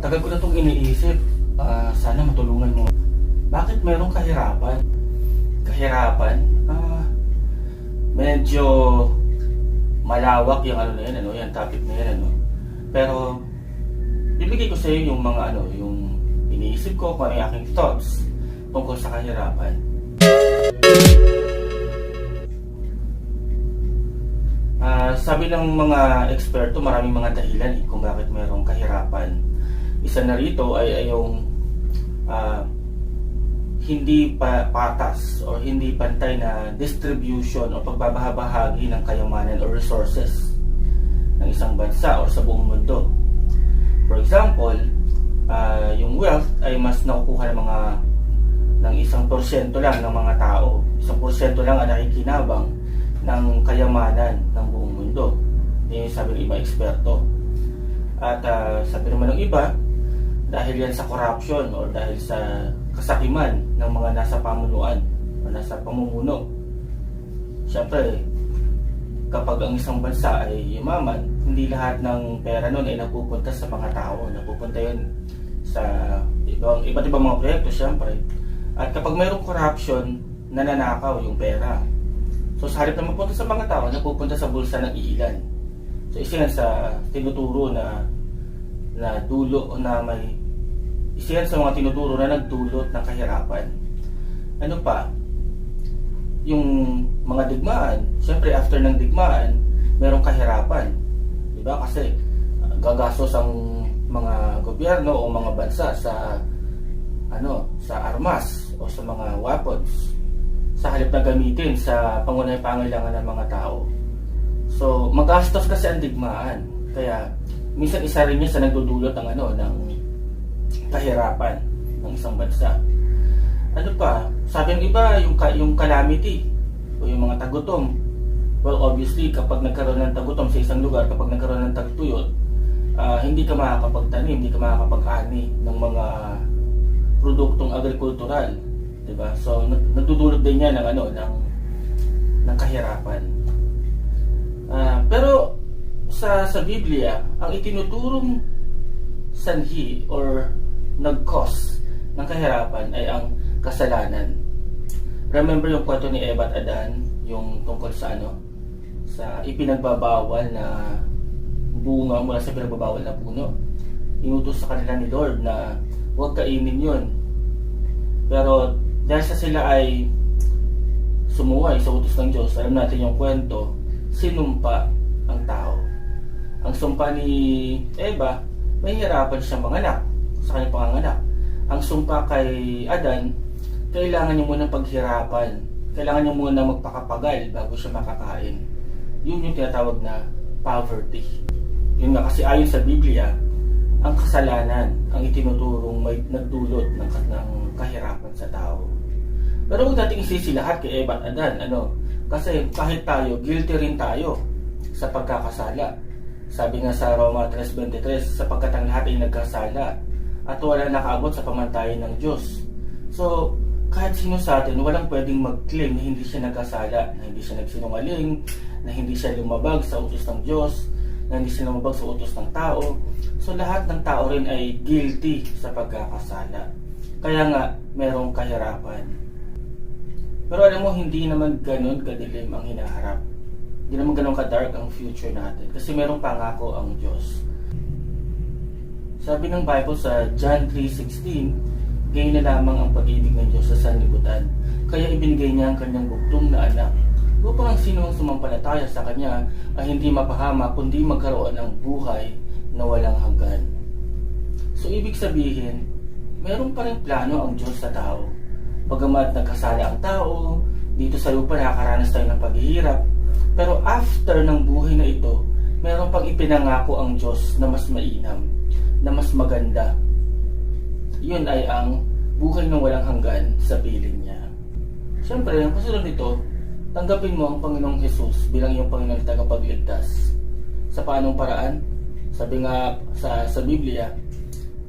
Matagal ko na itong iniisip. Sana matulungan mo. Bakit mayroong kahirapan? Kahirapan? Medyo malawak yung ano na yan, yung topic na yan, Pero, ibigay ko sa iyo yung mga yung iniisip ko, kung ano yung aking thoughts tungkol sa kahirapan. Sabi ng mga eksperto, maraming mga dahilan kung bakit mayroong kahirapan. Isa na rito ay yung hindi patas o hindi pantay na distribution o pagbabahabahagi ng kayamanan o resources ng isang bansa o sa buong mundo. For example, yung wealth ay mas nakukuha ng 1% lang ng mga tao. 1% lang ang nakikinabang ng kayamanan ng buong mundo. Yan yung sabi ng iba eksperto. At sabi naman ng iba, dahil yan sa corruption o dahil sa kasakiman ng mga nasa pamunuan o nasa pamumuno. Siyempre, kapag ang isang bansa ay yumaman, hindi lahat ng pera nun ay napupunta sa mga tao. Napupunta yun sa iba't ibang mga proyekto, siyempre. At kapag mayroong corruption, nananakaw yung pera. So sa halip na mapunta sa mga tao, napupunta sa bulsa ng iilan. So isa yan sa tinuturo na dulo na may isa yan sa mga tinuturo na nagdulot ng kahirapan. Ano pa? Yung mga digmaan, siyempre after ng digmaan, mayroong kahirapan. Diba? Kasi gagastos ang mga gobyerno o mga bansa sa armas o sa mga weapons sa halip na gamitin sa pangunahing pangailangan ng mga tao. So, magastos kasi ang digmaan. Kaya, minsan isa rin yun sa nagdudulot ng kahirapan ng isang bansa. Ano pa? Sabi ng iba, yung calamity o yung mga tagutom. Well, obviously, kapag nagkaroon ng tagutom sa isang lugar, kapag nagkaroon ng tagtuyot, hindi ka makakapagtanim, hindi ka makakapag-ani ng mga produktong agrikultural. Diba? So, nagdudulot din yan ng kahirapan. Pero, sa Biblia, ang itinuturong sanhi or nag-cause ng kahirapan ay ang kasalanan. Remember yung kwento ni Eva at Adan, yung tungkol sa sa ipinagbabawal na bunga mula sa pinagbabawal na puno. Inutos sa kanila ni Lord na huwag kainin yun. Pero dahil sa sila ay sumuway sa utos ng Diyos, alam natin yung kwento, sinumpa ang tao. Ang sumpa ni Eva, may hirapan siyang manganak sa kanyang panganganak. Ang sumpa kay Adan, kailangan niya muna paghirapan. Kailangan niya muna magpakapagal bago siya makakain. Yun yung tinatawag na poverty. Yun nga kasi ayon sa Biblia, ang kasalanan ang itinuturong may nagdulot ng kahirapan sa tao. Pero huwag natin isisi lahat kay Eva at Adan. Kasi kahit tayo, guilty rin tayo sa pagkakasala. Sabi nga sa Roma 3:23, sapagkat ang lahat ay nagkasala at wala nakaabot sa pamantayan ng Diyos. So, kahit sino sa atin, walang pwedeng mag-claim na hindi siya nagkasala, na hindi siya nagsinungaling, na hindi siya lumabag sa utos ng Diyos, na hindi siya lumabag sa utos ng tao. So, lahat ng tao rin ay guilty sa pagkakasala. Kaya nga, merong kahirapan. Pero alam mo, hindi naman ganun kadilim ang hinaharap. Hindi naman ganun ka-dark ang future natin. Kasi merong pangako ang Diyos. Sabi ng Bible sa John 3:16, gayon na lamang ang pag-ibig ng Diyos sa sanlibutan. Kaya ibinigay niya ang kanyang bugtong na anak upang ang sino ang sumampalataya sa kanya ay hindi mapahama kundi magkaroon ng buhay na walang hanggan. So ibig sabihin, meron pa rin plano ang Diyos sa tao. Bagamat nagkasala ang tao, dito sa lupa nakakaranas tayo ng paghihirap, pero after ng buhay na ito, meron pang ipinangako ang Diyos na mas mainam, na mas maganda. Yun ay ang buhay ng walang hanggan sa piling niya. Siyempre, ang kasunod nito, tanggapin mo ang Panginoong Jesus bilang iyong Panginoong tagapagligtas. Sa paanong paraan? Sabi nga sa Biblia,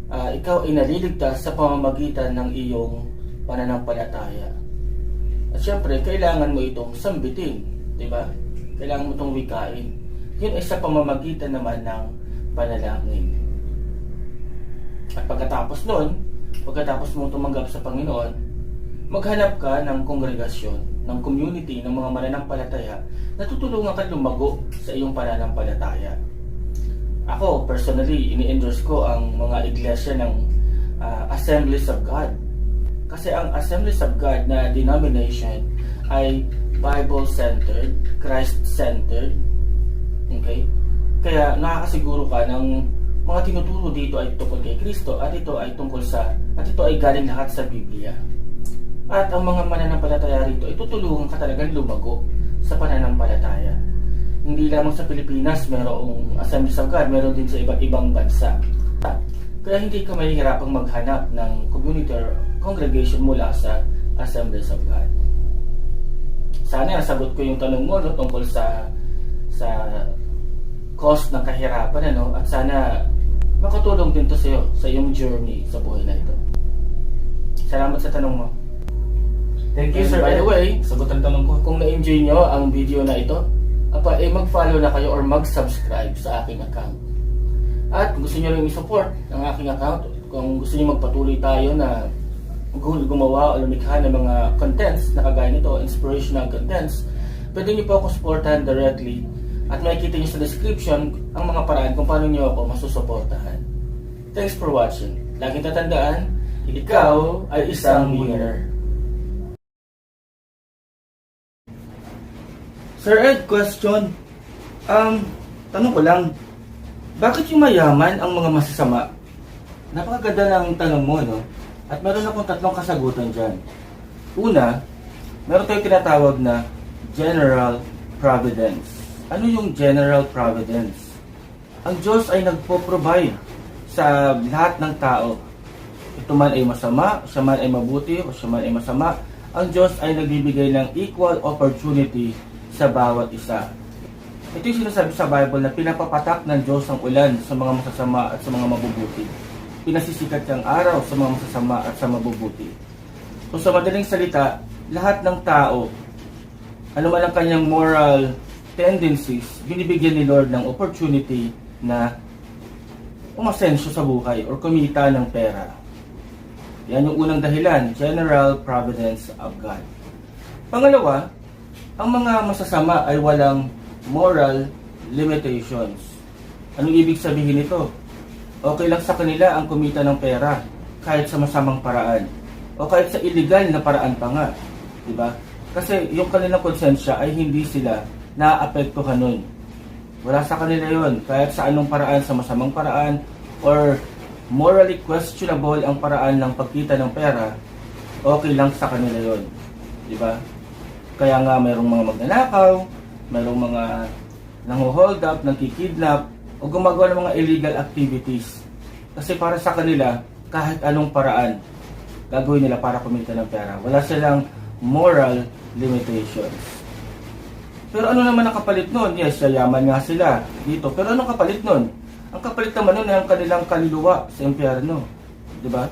ikaw ay naliligtas sa pamamagitan ng iyong pananampalataya. At syempre, kailangan mo itong sambitin, di ba? Kailangan mo itong wikain. Yun ay sa pamamagitan naman ng panalangin. At pagkatapos mong tumanggap sa Panginoon, maghanap ka ng kongregasyon, ng community, ng mga mananampalataya na tutulungan ka lumago sa iyong pananampalataya. Ako, personally, ini-endorse ko ang mga iglesia ng Assemblies of God. Kasi ang Assemblies of God na denomination ay Bible-centered, Christ-centered. Okay? Kaya nakakasiguro ka ng mga tinuturo dito ay tungkol kay Kristo at ito ay galing lahat sa Biblia. At ang mga mananampalataya rito ay tutulungan ka talagang lumago sa pananampalataya. Hindi lamang sa Pilipinas mayroong Assemblies of God, meron din sa iba't ibang bansa. Kaya hindi ka mahihirapang maghanap ng community or congregation mula sa Assemblies of God. Sana nasagot ko yung tanong mo tungkol sa cause ng kahirapan, at sana makatulong din to sa iyo sa iyong journey sa buhay na ito. Salamat sa tanong mo. Thank you, And sir. by the way, sagot ang tanong ko. kung na-enjoy nyo ang video na ito, mag-follow na kayo or mag-subscribe sa aking account. At kung gusto nyo rin i-support ang aking account, kung gusto nyo magpatuloy tayo na gumawa o lumikha ng mga contents na kagaya nito, inspirational contents, pwede nyo po ako supportahan directly at makikita nyo sa description ang mga paraan kung paano nyo ako masusuportahan. Thanks for watching. Laging tatandaan, ikaw ay isang winner. Sir Ed, question. Tanong ko lang, bakit yung mayaman ang mga masasama? Napakaganda ng tanong mo, no? At meron akong 3 kasagutan dyan. Una, meron tayong tinatawag na General Providence. Ano yung General Providence? Ang Diyos ay nagpo-provide sa lahat ng tao. Ito man ay masama, siya man ay mabuti, o siya man ay masama. Ang Diyos ay nagbibigay ng equal opportunity sa bawat isa. Ito yung sinasabi sa Bible na pinapapatak ng Diyos ang ulan sa mga masasama at sa mga mabubuti. Pinasisikat ang araw sa mga masasama at sa mabubuti. So sa madaling salita, lahat ng tao, ano man ang kanyang moral tendencies, binibigyan ni Lord ng opportunity na umasensyo sa buhay or kumita ng pera. Yan yung unang dahilan, General Providence of God. Pangalawa, ang mga masasama ay walang moral limitations. Anong ibig sabihin nito? Okay lang sa kanila ang kumita ng pera kahit sa masamang paraan o kahit sa illegal na paraan pa nga, di ba? Kasi yung kanilang konsensya ay hindi sila naapektuhan nun. Wala sa kanila yon kahit sa anong paraan, sa masamang paraan or morally questionable ang paraan ng pagkita ng pera, okay lang sa kanila yon, di ba? Kaya nga mayroong mga magnanakaw, mayroong mga nangho-hold up, nagkikidnap, o gumagawa ng mga illegal activities. Kasi para sa kanila, kahit anong paraan, gagawin nila para kumita ng pera. Wala silang moral limitations. Pero ano naman ang kapalit nun? Yes, yayaman nga sila dito. Pero anong kapalit nun? Ang kapalit naman nun ay ang kanilang kaluluwa sa impyerno. Diba?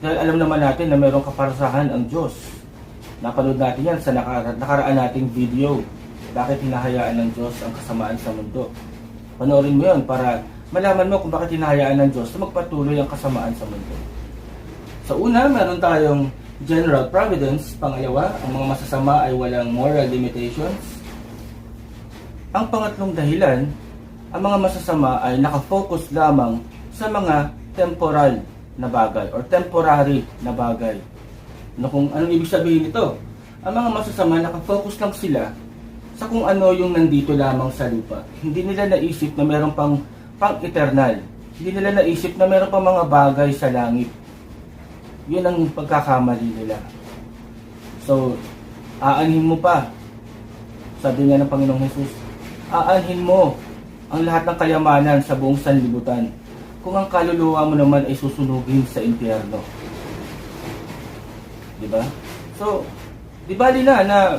Dahil alam naman natin na mayroong kaparasahan ang Diyos. Napanood natin yan sa nakaraan nating video. Bakit hinahayaan ng Diyos ang kasamaan sa mundo? Panoorin mo yun para malaman mo kung bakit hinahayaan ng Diyos na magpatuloy ang kasamaan sa mundo. Sa una, meron tayong General Providence. Pangalawa, ang mga masasama ay walang moral limitations. Ang pangatlong dahilan, ang mga masasama ay nakafocus lamang sa mga temporal na bagay or temporary na bagay. Kung anong ibig sabihin nito? Ang mga masasama, nakafocus lang sila sa kung ano yung nandito lamang sa lupa. Hindi nila naisip na meron pang eternal. Hindi nila naisip na meron pang mga bagay sa langit. Yun ang pagkakamali nila. So, aanhin mo pa. Sabi nga ng Panginoong Jesus, aanhin mo ang lahat ng kayamanan sa buong sanlibutan kung ang kaluluwa mo naman ay susunugin sa impyerno. Diba? So, di bali na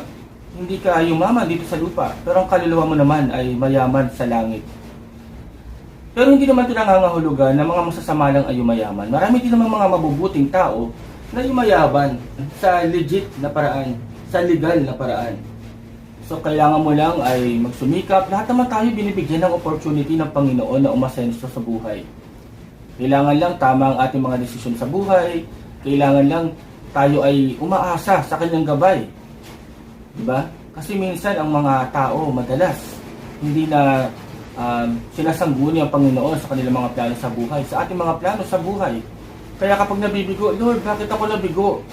hindi ka yumaman dito sa lupa, pero ang kaluluwa mo naman ay mayaman sa langit. Pero hindi naman ito nangangahulugan na mga masasama lang ay yumayaman. Marami din naman mga mabubuting tao na yumayaman sa legit na paraan, sa legal na paraan. So, kailangan mo lang ay magsumikap. Lahat naman tayo binibigyan ng opportunity ng Panginoon na umasenso sa buhay. Kailangan lang tama ang ating mga desisyon sa buhay. Kailangan lang tayo ay umaasa sa kanyang gabay. Diba? Kasi minsan ang mga tao madalas hindi na sinasangguni ang Panginoon sa kanilang mga plano sa buhay, sa ating mga plano sa buhay. Kaya kapag nabibigo, Lord, bakit ako nabigo?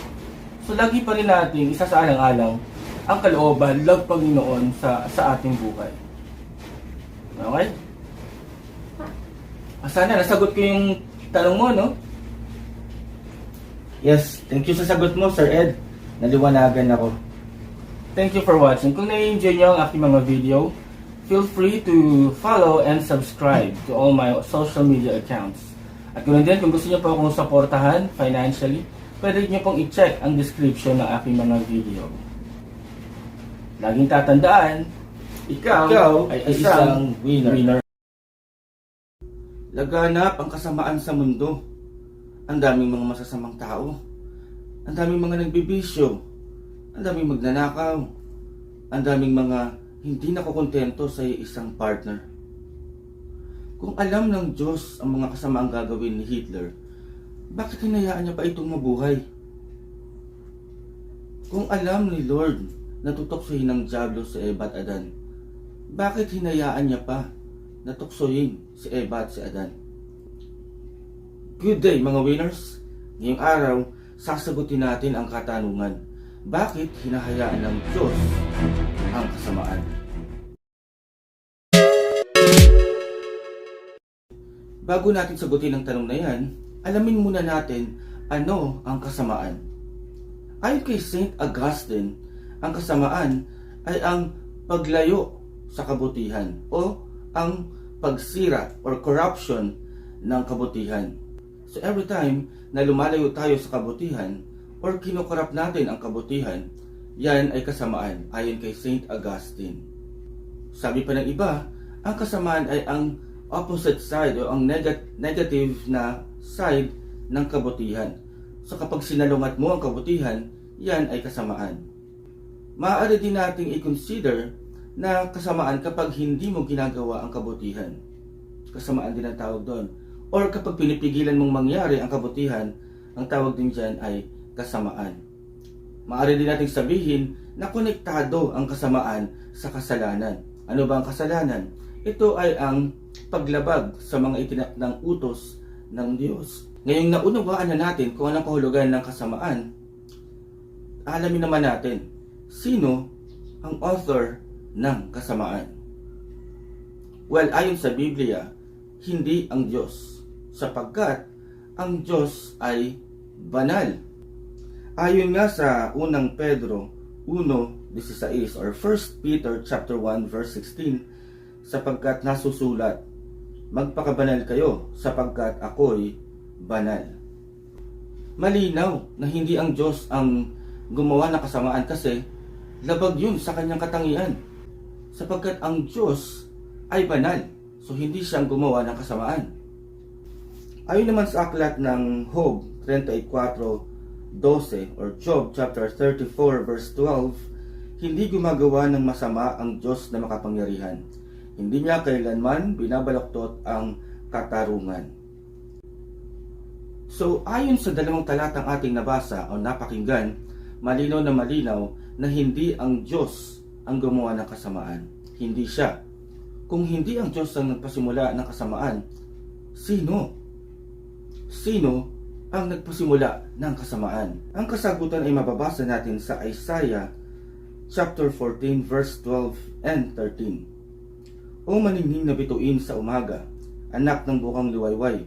So lagi pa rin natin isasaalang-alang ang kalooban ng Panginoon sa ating buhay. Okay? Sana nasagot ko yung tanong mo, no? Yes, thank you sa sagot mo, Sir Ed. Naliwanagan ako. Thank you for watching. Kung na-enjoy nyo ang aking mga video, feel free to follow and subscribe to all my social media accounts. At kung din, kung gusto nyo po akong supportahan financially, pwede nyo pong i-check ang description ng aking mga video. Laging tatandaan, ikaw ay isang winner. Laganap ang kasamaan sa mundo. Ang daming mga masasamang tao. Ang daming mga nagbibisyo. Ang daming magnanakaw. Ang daming mga hindi nakokontento sa isang partner. Kung alam ng Diyos ang mga kasamaang gagawin ni Hitler, bakit hinayaan niya pa itong mabuhay? Kung alam ni Lord na tutuksohin ng Diablo si Eva at Adan, bakit hinayaan niya pa na tuksohin si Eva at si Adan? Good day mga winners! Ngayong araw, sasagutin natin ang katanungan, bakit hinahayaan ng Diyos ang kasamaan? Bago natin sagutin ang tanong na yan, alamin muna natin ano ang kasamaan. Ayon kay Saint Augustine, ang kasamaan ay ang paglayo sa kabutihan o ang pagsira or corruption ng kabutihan. So every time na lumalayo tayo sa kabutihan or kinukorap natin ang kabutihan, yan ay kasamaan ayon kay Saint Augustine. Sabi pa ng iba, ang kasamaan ay ang opposite side o ang negative na side ng kabutihan. So kapag sinalungat mo ang kabutihan, yan ay kasamaan. Maaari din nating i-consider na kasamaan kapag hindi mo ginagawa ang kabutihan. Kasamaan din ang tawag doon. Or kapag pinipigilan mong mangyari ang kabutihan, ang tawag din dyan ay kasamaan. Maaari din nating sabihin na konektado ang kasamaan sa kasalanan. Ano ba ang kasalanan? Ito ay ang paglabag sa mga itinakdang utos ng Diyos. Ngayong naunawaan na natin kung anong kahulugan ng kasamaan, alamin naman natin sino ang author ng kasamaan. Well, ayon sa Biblia, hindi ang Diyos, sapagkat ang Diyos ay banal. Ayon nga sa unang Pedro 1:16 or 1 Peter chapter 1 verse 16, sapagkat nasusulat, magpakabanal kayo sapagkat ako'y banal. Malinaw na hindi ang Diyos ang gumawa ng kasamaan kasi labag yun sa kanyang katangian. Sapagkat ang Diyos ay banal, so hindi siyang gumawa ng kasamaan. Ayon naman sa aklat ng Job 34:12 or Job chapter 34 verse 12, hindi gumagawa ng masama ang Diyos na makapangyarihan. Hindi niya kailanman binabaluktot ang katarungan. So ayon sa dalawang talatang ating nabasa o napakinggan, malinaw na hindi ang Diyos ang gumawa ng kasamaan. Hindi siya. Kung hindi ang Diyos ang nagpasimula ng kasamaan, sino? Sino ang nagpasimula ng kasamaan? Ang kasagutan ay mababasa natin sa Isaiah chapter 14 verse 12 and 13. O maningning na bituin sa umaga, anak ng bukang liwayway,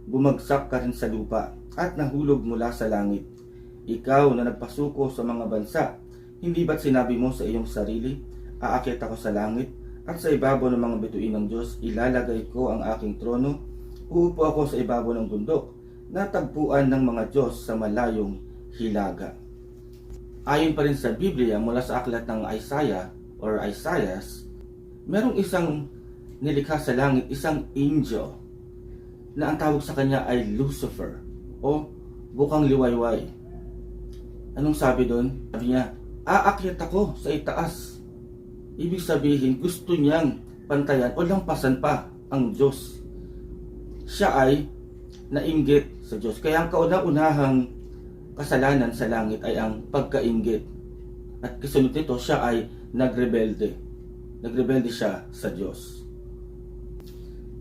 bumagsak ka rin sa lupa at nahulog mula sa langit. Ikaw na nagpasuko sa mga bansa, hindi ba't sinabi mo sa iyong sarili, aakyat ako sa langit, at sa ibabaw ng mga bituin ng Diyos, ilalagay ko ang aking trono, uupo ako sa ibabaw ng bundok, natagpuan ng mga Diyos sa malayong hilaga. Ayon pa rin sa Biblia mula sa aklat ng Isaiah or Isaias, merong isang nilikha sa langit, isang angel, na ang tawag sa kanya ay Lucifer o bukang liwayway. Anong sabi doon? Sabi niya, aakyat ako sa itaas. Ibig sabihin, gusto niyang pantayan o lampasan pa ang Diyos. Siya ay nainggit sa Diyos. Kaya ang kauna-unahang kasalanan sa langit ay ang pagkainggit. At kasunod nito, siya ay nagrebelde. Nagrebelde siya sa Diyos.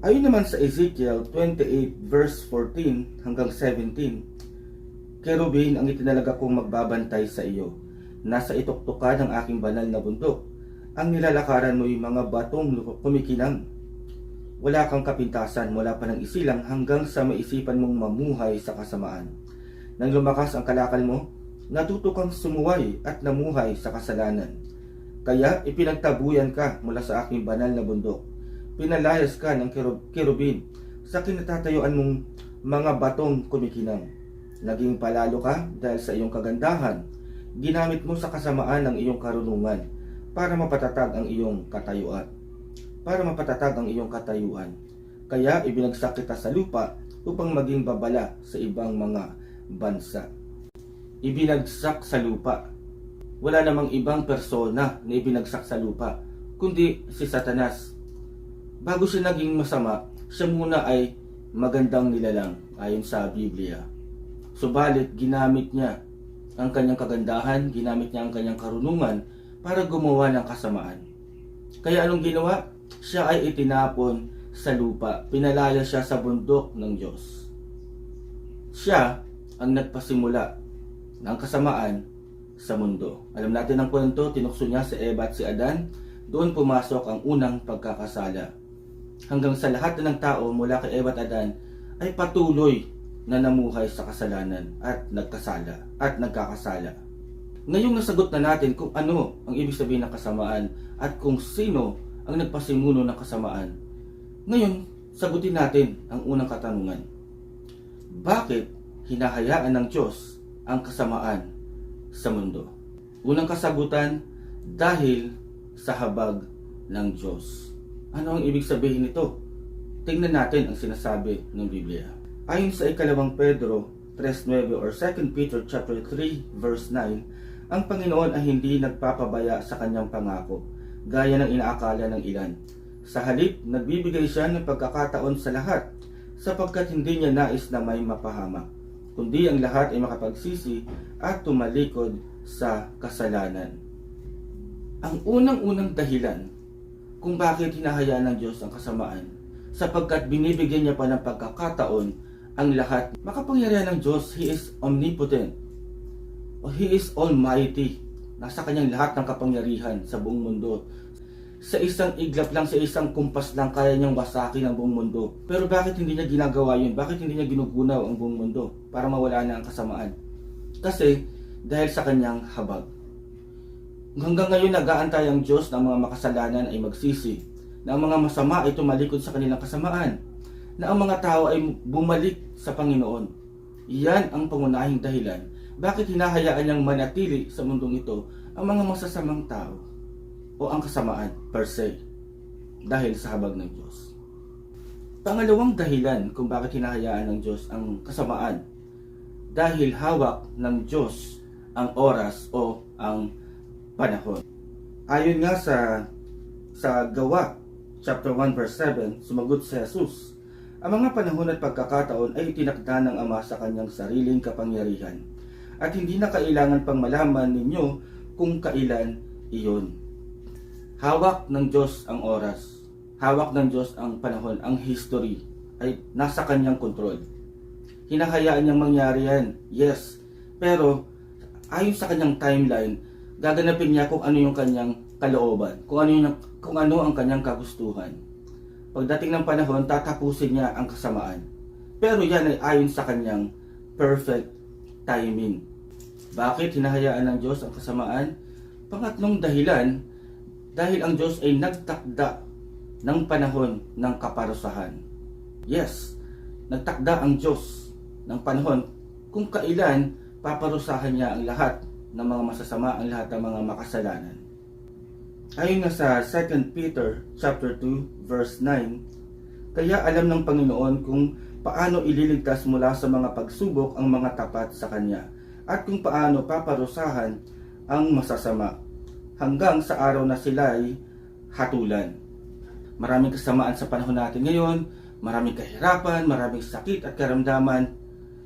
Ayon naman sa Ezekiel 28 verse 14 hanggang 17, Kerubin ang itinalaga kong magbabantay sa iyo. Nasa ituktukan ng aking banal na bundok. Ang nilalakaran mo'y mga batong kumikinang. Wala kang kapintasan mula pa ng isilang hanggang sa maisipan mong mamuhay sa kasamaan. Nang lumakas ang kalakal mo, natuto kang sumuway at namuhay sa kasalanan. Kaya ipinagtabuyan ka mula sa aking banal na bundok. Pinalayas ka ng kerubin sa kinatatayuan mong mga batong kumikinang. Naging palalo ka dahil sa iyong kagandahan. Ginamit mo sa kasamaan ng iyong karunungan para mapatatag ang iyong katayuan. Kaya ibinagsak kita sa lupa upang maging babala sa ibang mga bansa. Ibinagsak sa lupa. Wala namang ibang persona na ibinagsak sa lupa, kundi si Satanas. Bago siya naging masama, siya muna ay magandang nilalang ayon sa Biblia. Subalit ginamit niya ang kanyang kagandahan, ginamit niya ang kanyang karunungan para gumawa ng kasamaan. Kaya anong ginawa? Siya ay itinapon sa lupa. Pinalaya siya sa bundok ng Diyos. Siya ang nagpasimula ng kasamaan sa mundo. Alam natin ang kwento, tinukso niya si Eva at si Adan. Doon pumasok ang unang pagkakasala. Hanggang sa lahat ng tao mula kay Eva at Adan ay patuloy na namuhay sa kasalanan at nagkakasala. Ngayong nasagot na natin kung ano ang ibig sabihin ng kasamaan at kung sino ang nagpasimuno ng kasamaan, ngayon sagutin natin ang unang katanungan. Bakit hinahayaan ng Diyos ang kasamaan sa mundo? Unang kasagutan, dahil sa habag ng Diyos. Ano ang ibig sabihin nito? Tingnan natin ang sinasabi ng Biblia. Ayon sa ikalawang Pedro 3:9 or 2 Peter chapter 3 verse 9, ang Panginoon ay hindi nagpapabaya sa kanyang pangako, gaya ng inaakala ng ilan. Sa halip, nagbibigay siya ng pagkakataon sa lahat, sapagkat hindi niya nais na may mapahamak, kundi ang lahat ay makapagsisi at tumalikod sa kasalanan. Ang unang-unang dahilan kung bakit hinahayaan ng Diyos ang kasamaan, sapagkat binibigyan niya pa ng pagkakataon ang lahat. Makapangyarihan ng Diyos, He is omnipotent, o He is almighty. Nasa kanyang lahat ng kapangyarihan sa buong mundo. Sa isang iglap lang, sa isang kumpas lang, kaya niyang wasakin ang buong mundo. Pero bakit hindi niya ginagawa yun? Bakit hindi niya ginugunaw ang buong mundo para mawala na ang kasamaan? Kasi dahil sa kanyang habag. Hanggang ngayon nag-aantay ang Diyos na ang mga makasalanan ay magsisi, na ang mga masama ay tumalikod sa kanilang kasamaan, na ang mga tao ay bumalik sa Panginoon. Iyan ang pangunahing dahilan bakit hinahayaan niyang manatili sa mundong ito ang mga masasamang tao o ang kasamaan per se, dahil sa habag ng Diyos. Pangalawang dahilan kung bakit hinahayaan ng Diyos ang kasamaan, dahil hawak ng Diyos ang oras o ang panahon. Ayon nga sa Gawa chapter 1 verse 7, sumagot si Jesus, ang mga panahon at pagkakataon ay itinakda ng Ama sa kanyang sariling kapangyarihan, at hindi na kailangan pang malaman ninyo kung kailan iyon. Hawak ng Diyos ang oras, hawak ng Diyos ang panahon, ang history ay nasa kanyang kontrol. Hinahayaan niyang mangyari yan, yes, pero ayon sa kanyang timeline, gaganapin niya kung ano yung kanyang kalooban, kung ano ang kanyang kagustuhan. Pagdating ng panahon, tatapusin niya ang kasamaan. Pero yan ay ayon sa kanyang perfect timing. Bakit hinahayaan ng Diyos ang kasamaan? Pangatlong dahilan, dahil ang Diyos ay nagtakda ng panahon ng kaparusahan. Yes, nagtakda ang Diyos ng panahon kung kailan paparusahan niya ang lahat ng mga masasama, ang lahat ng mga makasalanan. Ayon nga sa 2 Peter chapter 2 verse 9, kaya alam ng Panginoon kung paano ililigtas mula sa mga pagsubok ang mga tapat sa Kanya, at kung paano paparusahan ang masasama hanggang sa araw na sila'y hatulan. Maraming kasamaan sa panahon natin ngayon, maraming kahirapan, maraming sakit at karamdaman,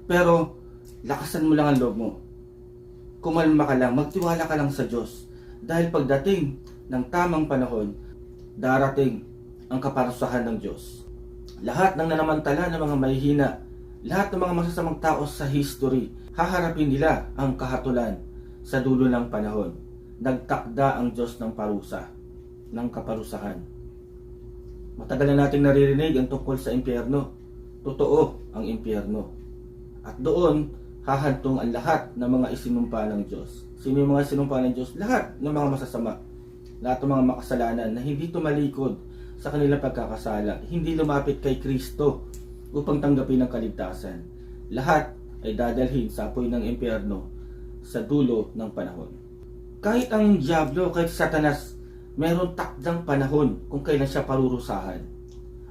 pero lakasan mo lang ang loob mo. Kumalma ka lang, magtiwala ka lang sa Diyos. Dahil pagdating ng tamang panahon, darating ang kaparusahan ng Diyos. Lahat ng nanamantala ng mga mahihina, lahat ng mga masasamang tao sa history, haharapin nila ang kahatulan sa dulo ng panahon. Nagtakda ang Diyos ng parusa, ng kaparusahan. Matagal na nating naririnig ang tungkol sa impyerno. Totoo ang impyerno. At doon, hahantong ang lahat ng mga isinumpa ng Diyos. Sino yung mga isinumpa ng Diyos? Lahat ng mga masasama. Lahat ng mga makasalanan na hindi tumalikod sa kanilang pagkakasala. Hindi lumapit kay Kristo upang tanggapin ang kaligtasan. Lahat ay dadalhin sa apoy ng impyerno sa dulo ng panahon. Kahit ang Diablo, kahit Satanas, meron takdang panahon kung kailan siya parurusahan.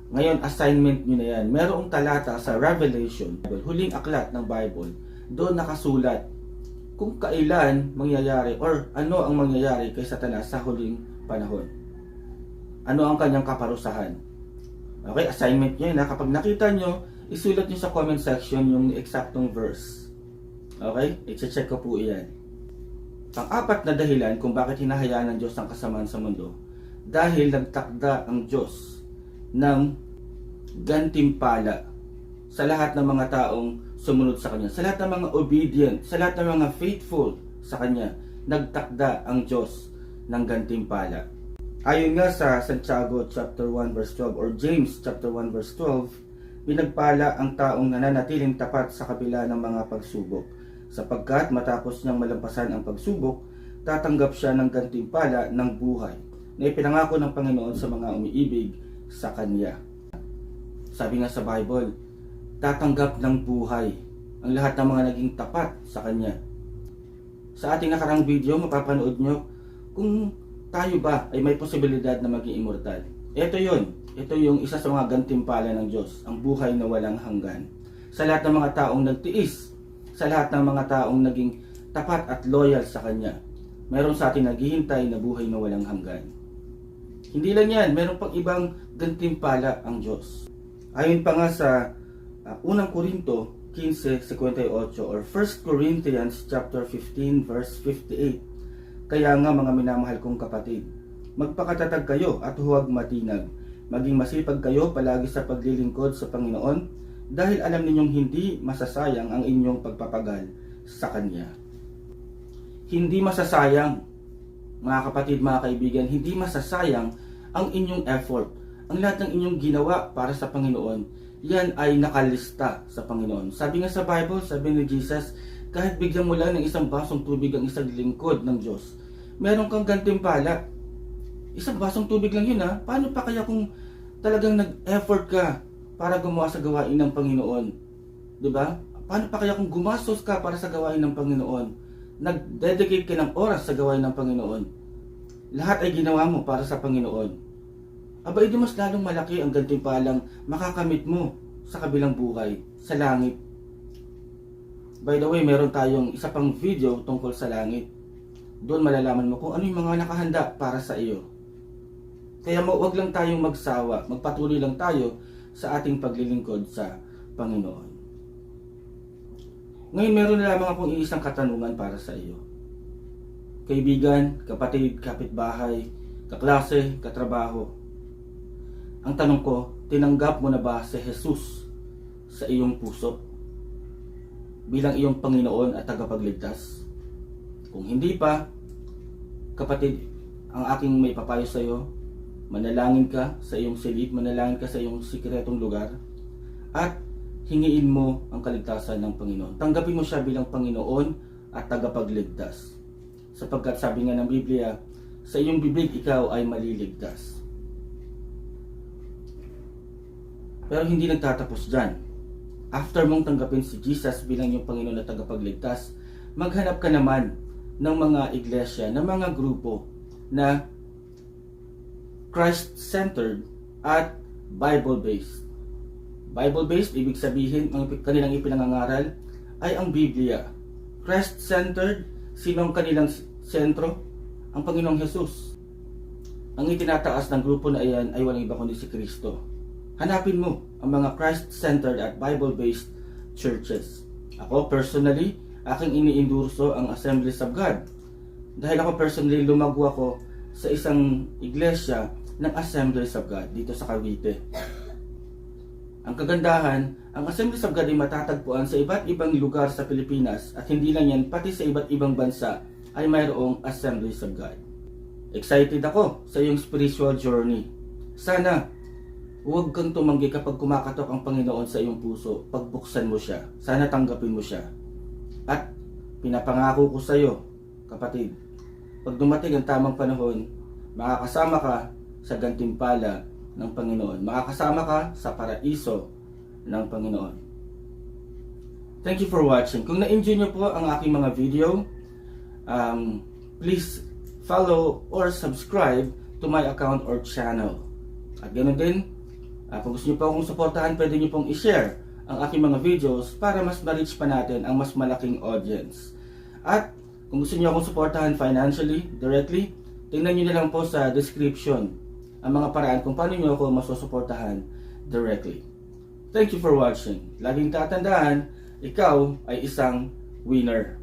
Ngayon, assignment nyo na yan. Merong talata sa Revelation, huling aklat ng Bible. Doon nakasulat kung kailan mangyayari or ano ang mangyayari kay Satanas sa huling panahon. Ano ang kanyang kaparusahan. Okay, assignment nyo yun. Kapag nakita nyo, isulat nyo sa comment section yung eksaktong verse. Okay, i-check ko po iyan. Pang-apat na dahilan kung bakit hinahayaan ng Diyos ang kasamaan sa mundo, dahil nagtakda ang Diyos ng gantimpala sa lahat ng mga taong sumunod sa Kanya, sa lahat ng mga obedient, sa lahat ng mga faithful sa Kanya. Nagtakda ang Diyos ng gantimpala. Ayon nga sa Santiago chapter 1 verse 12 or James chapter 1 verse 12, pinagpala ang taong nananatiling tapat sa kabila ng mga pagsubok, sapagkat matapos niyang malampasan ang pagsubok, tatanggap siya ng gantimpala ng buhay na ipinangako ng Panginoon sa mga umiibig sa Kanya. Sabi nga sa Bible, tatanggap ng buhay ang lahat ng mga naging tapat sa Kanya. Sa ating nakarang video, mapapanood nyo kung tayo ba ay may posibilidad na maging immortal. Ito yun. Ito yung isa sa mga gantimpala ng Diyos, ang buhay na walang hanggan. Sa lahat ng mga taong nagtiis, sa lahat ng mga taong naging tapat at loyal sa Kanya, meron sa atin naghihintay na buhay na walang hanggan. Hindi lang yan, meron pang ibang gantimpala ang Diyos. Ayon pa nga sa 1 Corinto 15:58 or 1 Corinthians chapter 15 verse 58. Kaya nga mga minamahal kong kapatid, magpakatatag kayo at huwag matinag. Maging masipag kayo palagi sa paglilingkod sa Panginoon, dahil alam ninyong hindi masasayang ang inyong pagpapagal sa Kanya. Hindi masasayang, mga kapatid, mga kaibigan, hindi masasayang ang inyong effort. Ang lahat ng inyong ginawa para sa Panginoon, yan ay nakalista sa Panginoon. Sabi nga sa Bible, sabi ni Jesus, kahit bigyan mo lang ng isang basong tubig ang isang lingkod ng Diyos, meron kang gantimpala. Isang basong tubig lang yun ha. Paano pa kaya kung talagang nag-effort ka para gumawa sa gawain ng Panginoon? Diba? Paano pa kaya kung gumastos ka para sa gawain ng Panginoon? Nag-dedicate ka ng oras sa gawain ng Panginoon? Lahat ay ginawa mo para sa Panginoon. Aba, edi mas lalong malaki ang gantimpalang makakamit mo sa kabilang buhay, sa langit. By the way, meron tayong isa pang video tungkol sa langit. Doon malalaman mo kung ano yung mga nakahanda para sa iyo. Kaya huwag lang tayong magsawa, magpatuloy lang tayo sa ating paglilingkod sa Panginoon. Ngayon meron na lamang akong iisang katanungan para sa iyo. Kaibigan, kapatid, kapitbahay, kaklase, katrabaho. Ang tanong ko, tinanggap mo na ba si Jesus sa iyong puso bilang iyong Panginoon at tagapagligtas? Kung hindi pa, kapatid, ang aking may papayo sa iyo, manalangin ka sa iyong silid, manalangin ka sa iyong sikretong lugar, at hingiin mo ang kaligtasan ng Panginoon. Tanggapin mo siya bilang Panginoon at tagapagligtas. Sapagkat sabi nga ng Biblia, sa iyong bibig ikaw ay maliligtas. Pero hindi nagtatapos dyan. After mong tanggapin si Jesus bilang iyong Panginoon at tagapagligtas, maghanap ka naman ng mga iglesia, ng mga grupo na Christ-centered at Bible-based. Bible-based, ibig sabihin, ang kanilang ipinangangaral ay ang Biblia. Christ-centered, sino ang kanilang sentro? Ang Panginoong Jesus. Ang itinataas ng grupo na iyan ay walang iba kundi si Kristo. hanapin mo ang mga Christ-centered at Bible-based churches. Ako personally, aking iniendurso ang Assemblies of God. Dahil ako personally lumago ako sa isang iglesia ng Assemblies of God dito sa Cavite. Ang kagandahan, ang Assemblies of God ay matatagpuan sa iba't ibang lugar sa Pilipinas at hindi lang yan, pati sa iba't ibang bansa ay mayroong Assemblies of God. Excited ako sa iyong spiritual journey. Sana, huwag kang tumanggi kapag kumakatok ang Panginoon sa iyong puso. Pagbuksan mo siya, sana tanggapin mo siya. At pinapangako ko sa iyo, kapatid, pag dumating ang tamang panahon, makakasama ka sa gantimpala ng Panginoon. Makakasama ka sa paraiso ng Panginoon. Thank you for watching. Kung na-enjoy niyo po ang aking mga video, please follow or subscribe to my account or channel. At ganoon din, kung gusto niyo po akong suportahan, pwede niyo pong i-share ang aking mga videos para mas ma-reach pa natin ang mas malaking audience. At kung gusto niyo akong suportahan financially, directly, tingnan niyo na lang po sa description ang mga paraan kung paano niyo ako masusuportahan directly. Thank you for watching. Laging tatandaan, ikaw ay isang winner.